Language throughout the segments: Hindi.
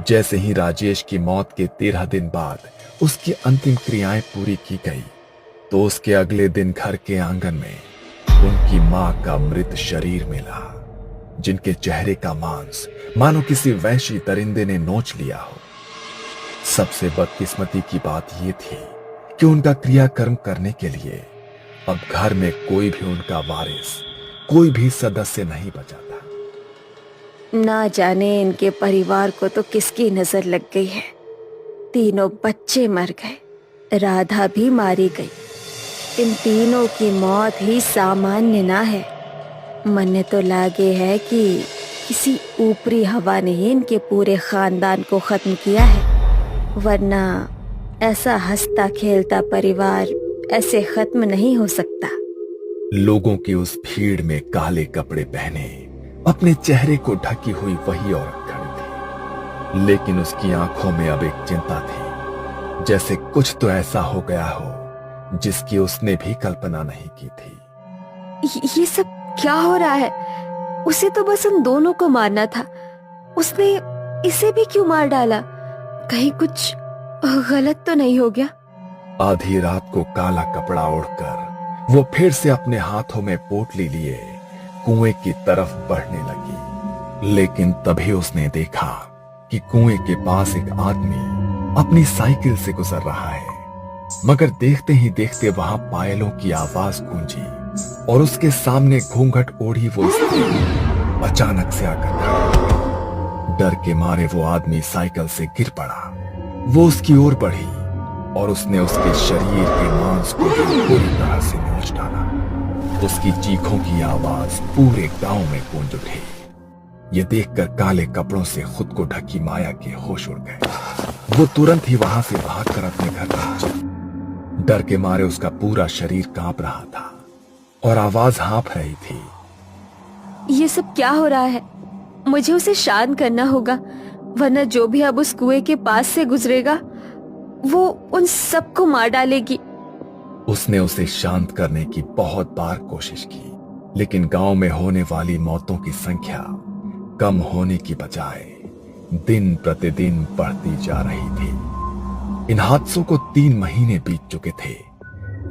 जैसे ही राजेश की मौत के 13 दिन बाद उसकी अंतिम क्रियाएं पूरी की गई तो उसके अगले दिन घर के आंगन में उनकी मां का मृत शरीर मिला, जिनके चेहरे का मांस मानो किसी वैशी दरिंदे ने नोच लिया हो। सबसे बदकिस्मती की बात यह थी कि उनका क्रियाकर्म करने के लिए अब घर में कोई भी उनका वारिस, कोई भी सदस्य नहीं बचा था। ना जाने इनके परिवार को तो किसकी नजर लग गई है। तीनों बच्चे मर गए, राधा भी मारी गई। इन तीनों की मौत ही सामान्य ना है। मन्ने तो लागे है कि किसी ऊपरी हवा ने ही इनके पूरे खानदान को खत्म किया है, वरना ऐसा हंसता खेलता परिवार ऐसे खत्म नहीं हो सकता। लोगों की उस भीड़ में काले कपड़े पहने अपने चेहरे को ढकी हुई वही औरत खड़ी थी, लेकिन उसकी आंखों में अब एक चिंता थी, जैसे कुछ तो ऐसा हो गया हो जिसकी उसने भी कल्पना नहीं की थी। ये सब क्या हो रहा है? उसे तो बस उन दोनों को मारना था, उसने इसे भी क्यों मार डाला? कहीं कुछ गलत तो नहीं हो गया? आधी रात को काला कपड़ा ओढ़कर वो फिर से अपने हाथों में पोटली लिए कुएं की तरफ बढ़ने लगी, लेकिन तभी उसने देखा कि कुएं के पास एक आदमी अपनी साइकिल से गुजर रहा है। मगर देखते ही देखते वहां पायलों की आवाज गूंजी और उसके सामने घूंघट ओढ़ी वो स्त्री अचानक से आकर खड़ी। डर के मारे वो आदमी साइकिल से गिर पड़ा। वो उसकी ओर बढ़ी और उसने उसके शरीर के मांस को पूरी तरह से नोच डाला। उसकी चीखों की आवाज पूरे गांव में गूंज उठी। ये देखकर काले कपड़ों से खुद को ढकी माया के होश उड़ गए। वो तुरंत ही वहां से भागकर अपने घर पहुंचा। डर के मारे उसका पूरा शरीर कांप रहा था और आवाज हाँफ रही थी। ये सब क्या हो रहा है? मुझे उसे शांत करना होगा, वरना जो भी अब उस कुएं के पास से गुजरेगा वो उन सबको मार डालेगी। उसने उसे शांत करने की बहुत बार कोशिश की, लेकिन गांव में होने वाली मौतों की संख्या कम होने की बजाय दिन प्रतिदिन बढ़ती जा रही थी। इन हादसों को 3 महीने बीत चुके थे।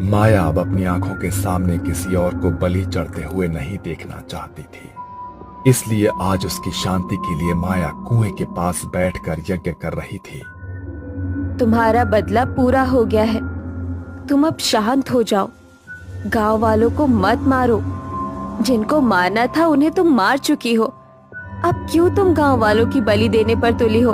माया अब अपनी आंखों के सामने किसी और को बलि चढ़ते हुए नहीं देखना चाहती थी। इसलिए आज उसकी शांति के लिए माया कुएं के पास बैठकर यज्ञ कर रही थी। तुम्हारा बदला पूरा हो गया है, तुम अब शांत हो जाओ। गांव वालों को मत मारो, जिनको मारना था उन्हें तुम मार चुकी हो। अब क्यों तुम गांव वालों की बलि देने पर तुली हो?